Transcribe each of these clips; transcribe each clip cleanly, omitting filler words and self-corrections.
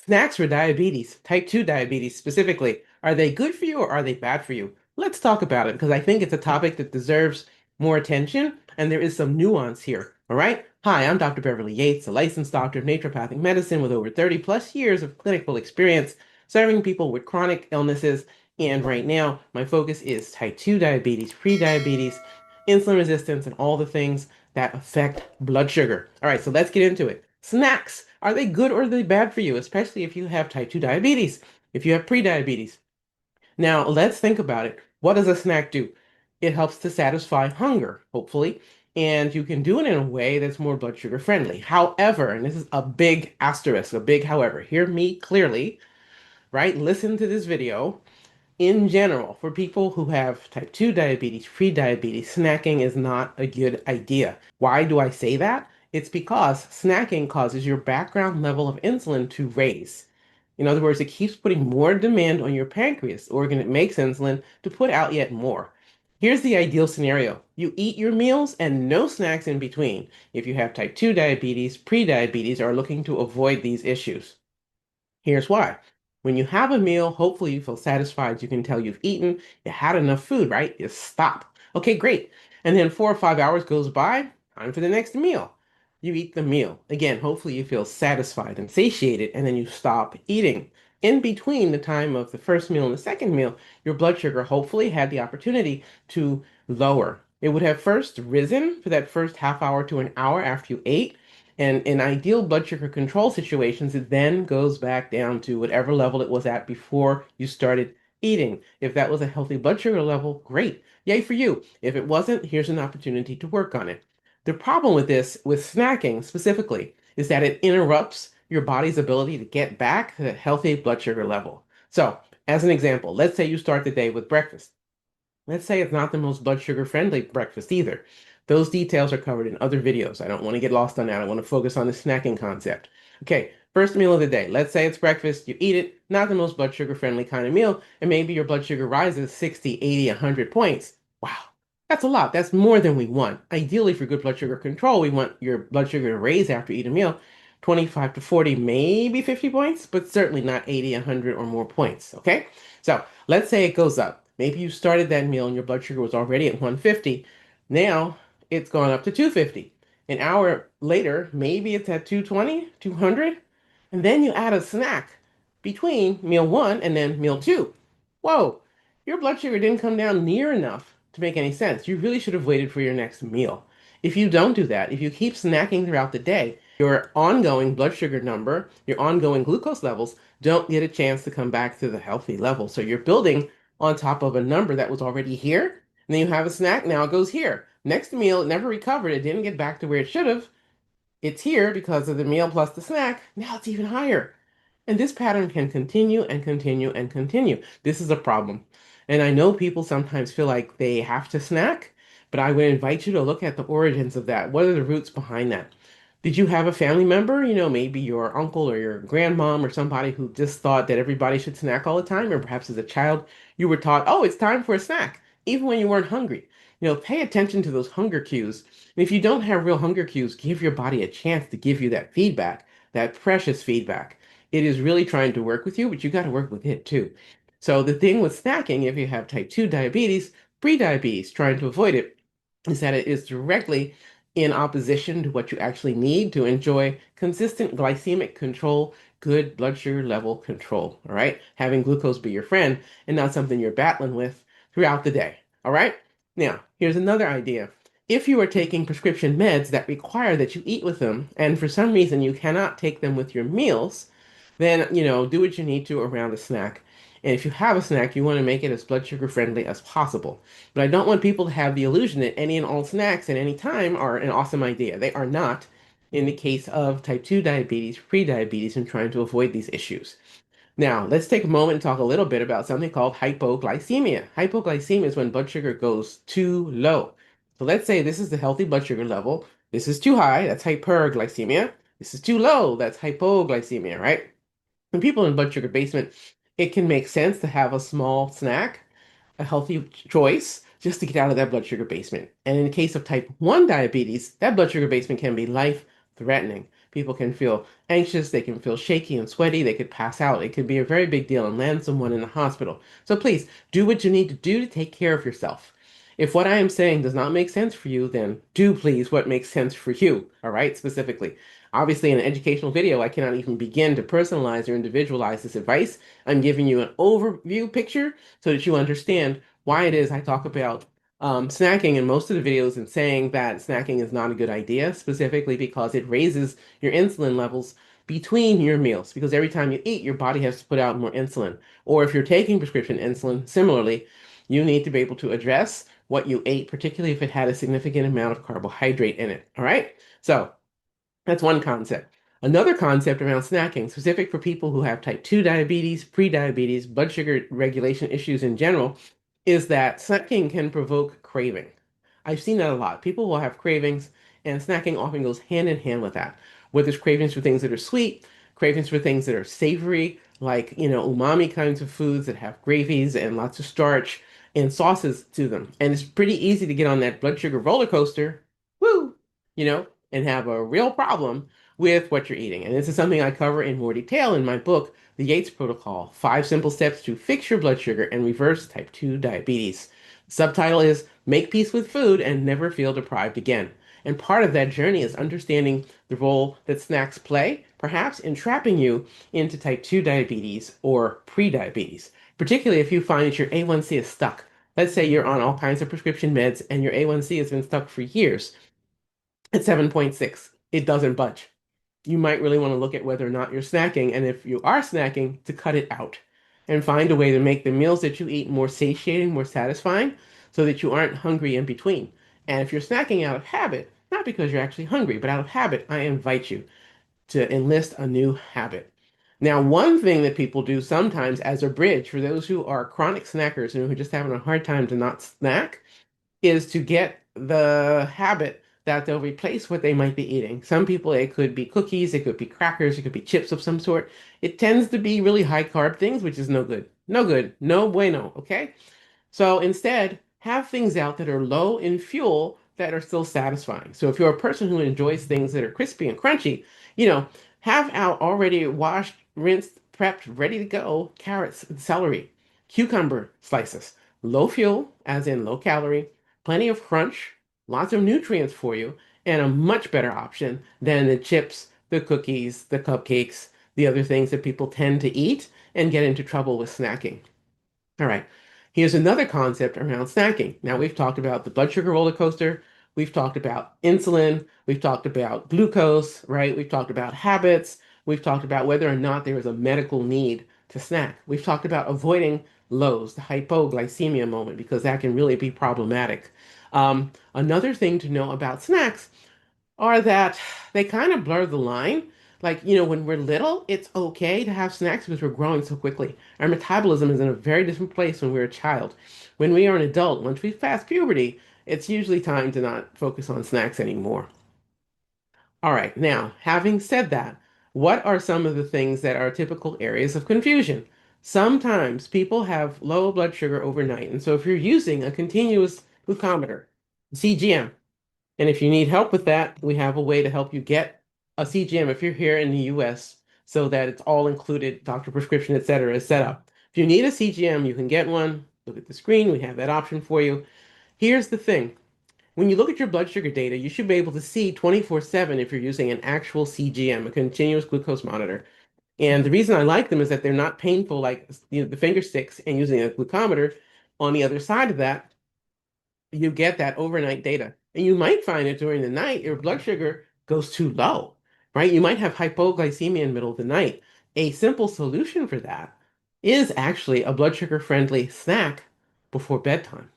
Snacks for diabetes, type 2 diabetes specifically, are they good for you or are they bad for you? Let's talk about it because I think it's a topic that deserves more attention and there is some nuance here. All right. Hi, I'm Dr. Beverly Yates, a licensed doctor of naturopathic medicine with over 30 plus years of clinical experience serving people with chronic illnesses. And right now, my focus is type 2 diabetes, pre-diabetes, insulin resistance, and all the things that affect blood sugar. All right, so let's get into it. Snacks, are they good or are they bad for you, especially if you have type 2 diabetes, if you have pre-diabetes? Now, let's think about it. What does a snack do? It helps to satisfy hunger, hopefully, and you can do it in a way that's more blood sugar friendly. However, and this is a big asterisk, a big however, hear me clearly, right? Listen to this video. In general, for people who have type 2 diabetes, pre-diabetes, snacking is not a good idea. Why do I say that? It's because snacking causes your background level of insulin to raise. In other words, it keeps putting more demand on your pancreas, the organ that makes insulin, to put out yet more. Here's the ideal scenario. You eat your meals and no snacks in between if you have type 2 diabetes, pre-diabetes, or are looking to avoid these issues. Here's why. When you have a meal, hopefully you feel satisfied. You can tell you've eaten, you had enough food, right? You stop. Okay, great. And then 4 or 5 hours goes by, time for the next meal. You eat the meal. Again, hopefully you feel satisfied and satiated, and then you stop eating. In between the time of the first meal and the second meal, your blood sugar hopefully had the opportunity to lower. It would have first risen for that first half hour to an hour after you ate, and in ideal blood sugar control situations, it then goes back down to whatever level it was at before you started eating. If that was a healthy blood sugar level, great. Yay for you. If it wasn't, here's an opportunity to work on it. The problem with this, with snacking specifically, is that it interrupts your body's ability to get back to the healthy blood sugar level. So, as an example, let's say you start the day with breakfast. Let's say it's not the most blood sugar friendly breakfast either. Those details are covered in other videos. I don't want to get lost on that. I want to focus on the snacking concept. Okay, first meal of the day. Let's say it's breakfast. You eat it, not the most blood sugar friendly kind of meal, and maybe your blood sugar rises 60, 80, 100 points. Wow, that's a lot. That's more than we want. Ideally, for good blood sugar control, we want your blood sugar to raise after you eat a meal 25 to 40, maybe 50 points, but certainly not 80, 100 or more points. Okay, so let's say it goes up. Maybe you started that meal and your blood sugar was already at 150. Now it's gone up to 250. An hour later, maybe it's at 220, 200. And then you add a snack between meal one and then meal two. Whoa, your blood sugar didn't come down near enough to make any sense. You really should have waited for your next meal. If you don't do that, if you keep snacking throughout the day, your ongoing blood sugar number, your ongoing glucose levels don't get a chance to come back to the healthy level. So you're building on top of a number that was already here. And then you have a snack, now it goes here. Next meal, it never recovered. It didn't get back to where it should have. It's here because of the meal plus the snack. Now it's even higher. And this pattern can continue and continue and continue. This is a problem. And I know people sometimes feel like they have to snack, but I would invite you to look at the origins of that. What are the roots behind that? Did you have a family member, maybe your uncle or your grandmom or somebody who just thought that everybody should snack all the time? Or perhaps as a child, you were taught, oh, it's time for a snack, even when you weren't hungry. Pay attention to those hunger cues. And if you don't have real hunger cues, give your body a chance to give you that feedback, that precious feedback. It is really trying to work with you, but you got to work with it too. So the thing with snacking, if you have type 2 diabetes, pre-diabetes, trying to avoid it, is that it is directly in opposition to what you actually need to enjoy consistent glycemic control, good blood sugar level control. All right. Having glucose be your friend and not something you're battling with throughout the day. All right. Now, here's another idea. If you are taking prescription meds that require that you eat with them, and for some reason you cannot take them with your meals, then, do what you need to around a snack. And if you have a snack, you want to make it as blood sugar friendly as possible. But I don't want people to have the illusion that any and all snacks at any time are an awesome idea. They are not in the case of type 2 diabetes, pre-diabetes, and trying to avoid these issues. Now, let's take a moment and talk a little bit about something called hypoglycemia. Hypoglycemia is when blood sugar goes too low. So let's say this is the healthy blood sugar level. This is too high, that's hyperglycemia. This is too low, that's hypoglycemia, right? When people in blood sugar basement, it can make sense to have a small snack, a healthy choice, just to get out of that blood sugar basement. And in the case of type 1 diabetes, that blood sugar basement can be life threatening. People can feel anxious, they can feel shaky and sweaty, they could pass out. It could be a very big deal and land someone in the hospital. So please do what you need to do to take care of yourself. If what I am saying does not make sense for you, then do please what makes sense for you, all right, specifically. Obviously, in an educational video, I cannot even begin to personalize or individualize this advice. I'm giving you an overview picture so that you understand why it is I talk about snacking in most of the videos and saying that snacking is not a good idea, specifically because it raises your insulin levels between your meals. Because every time you eat, your body has to put out more insulin. Or if you're taking prescription insulin, similarly, you need to be able to address what you ate, particularly if it had a significant amount of carbohydrate in it. All right? So that's one concept. Another concept around snacking, specific for people who have type 2 diabetes, pre-diabetes, blood sugar regulation issues in general, is that snacking can provoke craving. I've seen that a lot. People will have cravings, and snacking often goes hand in hand with that. Whether it's cravings for things that are sweet, cravings for things that are savory, like, umami kinds of foods that have gravies and lots of starch and sauces to them. And it's pretty easy to get on that blood sugar roller coaster, woo, and have a real problem with what you're eating. And this is something I cover in more detail in my book, The Yates Protocol: 5 Simple Steps to Fix Your Blood Sugar and Reverse Type 2 Diabetes. The subtitle is Make Peace with Food and Never Feel Deprived Again. And part of that journey is understanding the role that snacks play, perhaps in trapping you into type 2 diabetes or pre-diabetes, particularly if you find that your A1C is stuck. Let's say you're on all kinds of prescription meds and your A1C has been stuck for years at 7.6. It doesn't budge. You might really want to look at whether or not you're snacking, and if you are snacking, to cut it out and find a way to make the meals that you eat more satiating, more satisfying, so that you aren't hungry in between. And if you're snacking out of habit, not because you're actually hungry, but out of habit, I invite you to enlist a new habit. Now, one thing that people do sometimes as a bridge for those who are chronic snackers and who are just having a hard time to not snack is to get the habit that they'll replace what they might be eating. Some people, it could be cookies, it could be crackers, it could be chips of some sort. It tends to be really high carb things, which is no good. No good. No bueno. Okay. So instead, have things out that are low in fuel that are still satisfying. So if you're a person who enjoys things that are crispy and crunchy, you know, have out already washed, rinsed, prepped, ready to go carrots, celery, cucumber slices. Low fuel, as in low calorie, plenty of crunch, lots of nutrients for you, and a much better option than the chips, the cookies, the cupcakes, the other things that people tend to eat and get into trouble with snacking. All right. Here's another concept around snacking. Now, we've talked about the blood sugar roller coaster. We've talked about insulin. We've talked about glucose, right? We've talked about habits. We've talked about whether or not there is a medical need to snack. We've talked about avoiding lows, the hypoglycemia moment, because that can really be problematic. Another thing to know about snacks are that they kind of blur the line. Like, when we're little, it's okay to have snacks because we're growing so quickly. Our metabolism is in a very different place when we're a child. When we are an adult, once we pass puberty, it's usually time to not focus on snacks anymore. All right, now, having said that, what are some of the things that are typical areas of confusion? Sometimes people have low blood sugar overnight, and so if you're using a continuous glucometer, CGM, and if you need help with that, we have a way to help you get a CGM if you're here in the US so that it's all included, doctor prescription, etc. is set up. If you need a CGM, you can get one. Look at the screen, we have that option for you. Here's the thing. When you look at your blood sugar data, you should be able to see 24/7 if you're using an actual CGM, a continuous glucose monitor. And the reason I like them is that they're not painful like the finger sticks and using a glucometer. On the other side of that, you get that overnight data. And you might find that during the night, your blood sugar goes too low, right? You might have hypoglycemia in the middle of the night. A simple solution for that is actually a blood sugar friendly snack before bedtime,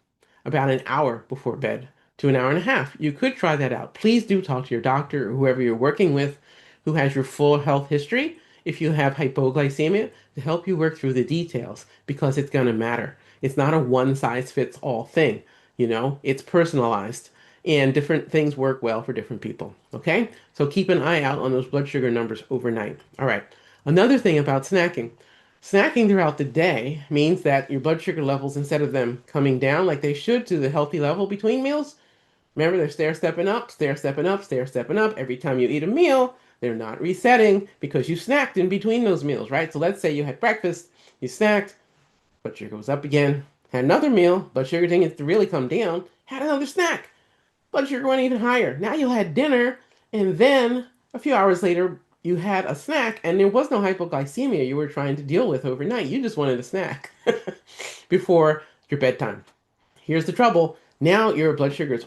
about an hour before bed to an hour and a half. You could try that out. Please do talk to your doctor or whoever you're working with who has your full health history if you have hypoglycemia to help you work through the details because it's going to matter. It's not a one size fits all thing. It's personalized and different things work well for different people. Okay. So keep an eye out on those blood sugar numbers overnight. All right. Another thing about snacking. Snacking throughout the day means that your blood sugar levels, instead of them coming down like they should to the healthy level between meals, remember they're stair stepping up, stair stepping up, stair stepping up. Every time you eat a meal, They're not resetting because you snacked in between those meals, right? So let's say you had breakfast, you snacked, blood sugar goes up again, had another meal, blood sugar didn't really come down, had another snack, blood sugar went even higher. Now you had dinner, and then a few hours later, you had a snack, and there was no hypoglycemia you were trying to deal with overnight. You just wanted a snack before your bedtime. Here's the trouble. Now your blood sugar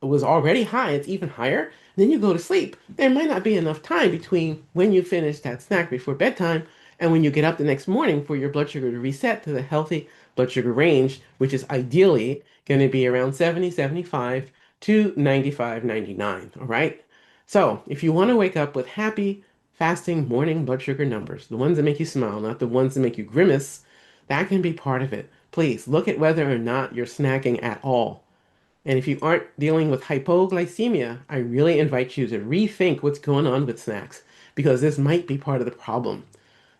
was already high. It's even higher. Then you go to sleep. There might not be enough time between when you finish that snack before bedtime and when you get up the next morning for your blood sugar to reset to the healthy blood sugar range, which is ideally going to be around 70, 75 to 95, 99. All right. So if you want to wake up with happy, fasting morning blood sugar numbers, the ones that make you smile, not the ones that make you grimace, that can be part of it. Please look at whether or not you're snacking at all. And if you aren't dealing with hypoglycemia, I really invite you to rethink what's going on with snacks because this might be part of the problem.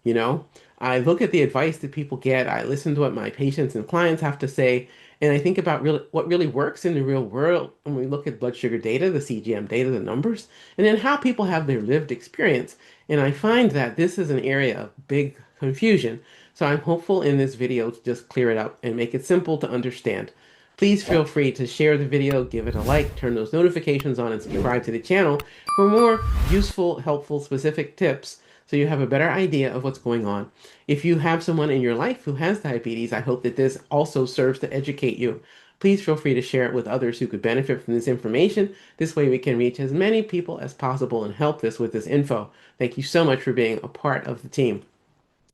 You know, I look at the advice that people get, I listen to what my patients and clients have to say, and I think about what really works in the real world when we look at blood sugar data, the CGM data, the numbers, and then how people have their lived experience. And I find that this is an area of big confusion. So I'm hopeful in this video to just clear it up and make it simple to understand. Please feel free to share the video, give it a like, turn those notifications on, and subscribe to the channel for more useful, helpful, specific tips so you have a better idea of what's going on. If you have someone in your life who has diabetes, I hope that this also serves to educate you. Please feel free to share it with others who could benefit from this information. This way we can reach as many people as possible and help this with this info. Thank you so much for being a part of the team.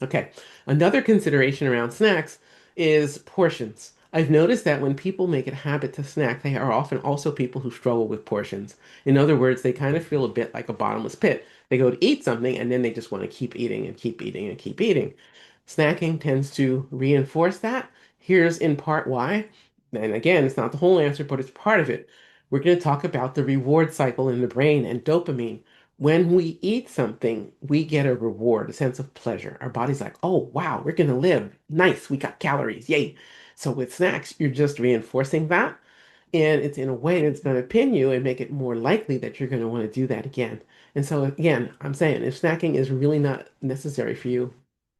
Okay, another consideration around snacks is portions. I've noticed that when people make it a habit to snack, they are often also people who struggle with portions. In other words, they kind of feel a bit like a bottomless pit. They go to eat something and then they just want to keep eating and keep eating and keep eating. Snacking tends to reinforce that. Here's in part why. And again, it's not the whole answer, but it's part of it. We're going to talk about the reward cycle in the brain and dopamine. When we eat something, we get a reward, a sense of pleasure. Our body's like, oh, wow, we're going to live. Nice, we got calories. Yay. So with snacks, you're just reinforcing that. And it's in a way that's going to pin you and make it more likely that you're going to want to do that again. And so, again, I'm saying if snacking is really not necessary for you,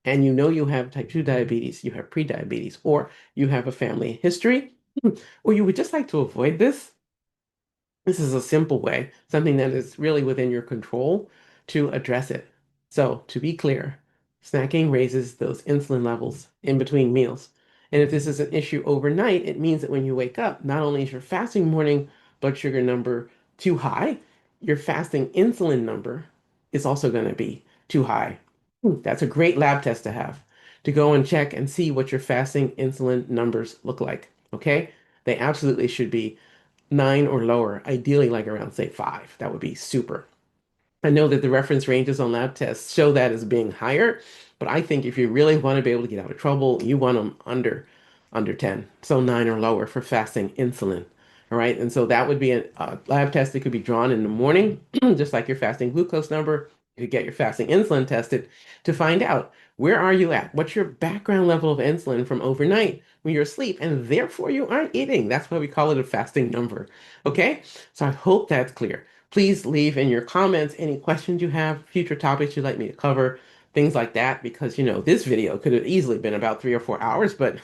and you know you have type 2 diabetes, you have prediabetes, or you have a family history, or you would just like to avoid this is a simple way, something that is really within your control to address it. So, to be clear, snacking raises those insulin levels in between meals. And if this is an issue overnight, it means that when you wake up, not only is your fasting morning blood sugar number too high, your fasting insulin number is also going to be too high. That's a great lab test to have to go and check and see what your fasting insulin numbers look like. Okay? They absolutely should be 9 or lower, ideally like around, say, 5. That would be super. I know that the reference ranges on lab tests show that as being higher, but I think if you really want to be able to get out of trouble, you want them under 10. So 9 or lower for fasting insulin. All right. And so that would be a lab test that could be drawn in the morning, just like your fasting glucose number. You could get your fasting insulin tested to find out where are you at? What's your background level of insulin from overnight when you're asleep? And therefore you aren't eating. That's why we call it a fasting number. Okay. So I hope that's clear. Please leave in your comments any questions you have, future topics you'd like me to cover, things like that, because this video could have easily been about 3 or 4 hours, but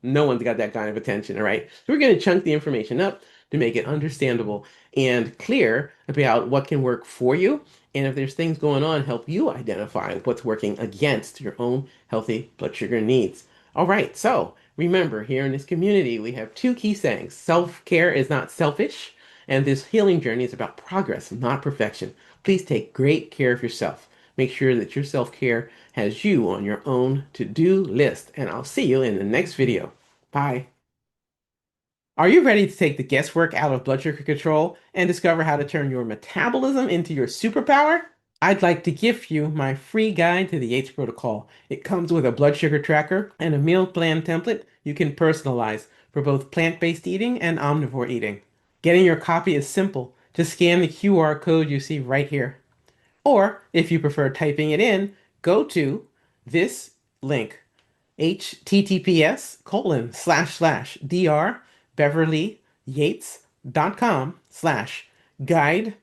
no one's got that kind of attention, all right? So we're going to chunk the information up to make it understandable and clear about what can work for you. And if there's things going on, help you identify what's working against your own healthy blood sugar needs. All right, so remember, here in this community, we have two key sayings. Self-care is not selfish, and this healing journey is about progress, not perfection. Please take great care of yourself. Make sure that your self-care has you on your own to-do list. And I'll see you in the next video. Bye. Are you ready to take the guesswork out of blood sugar control and discover how to turn your metabolism into your superpower? I'd like to gift you my free guide to the Yates protocol. It comes with a blood sugar tracker and a meal plan template you can personalize for both plant-based eating and omnivore eating. Getting your copy is simple. Just scan the QR code you see right here. Or if you prefer typing it in, go to this link, https://drbeverlyyates.com/guide,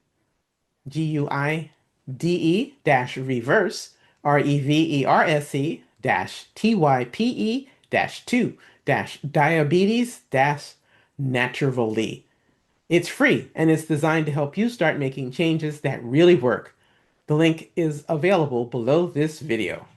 GUIDE, DE-reverse, REVERSE-TYPE-2 diabetes naturally. It's free and it's designed to help you start making changes that really work. The link is available below this video.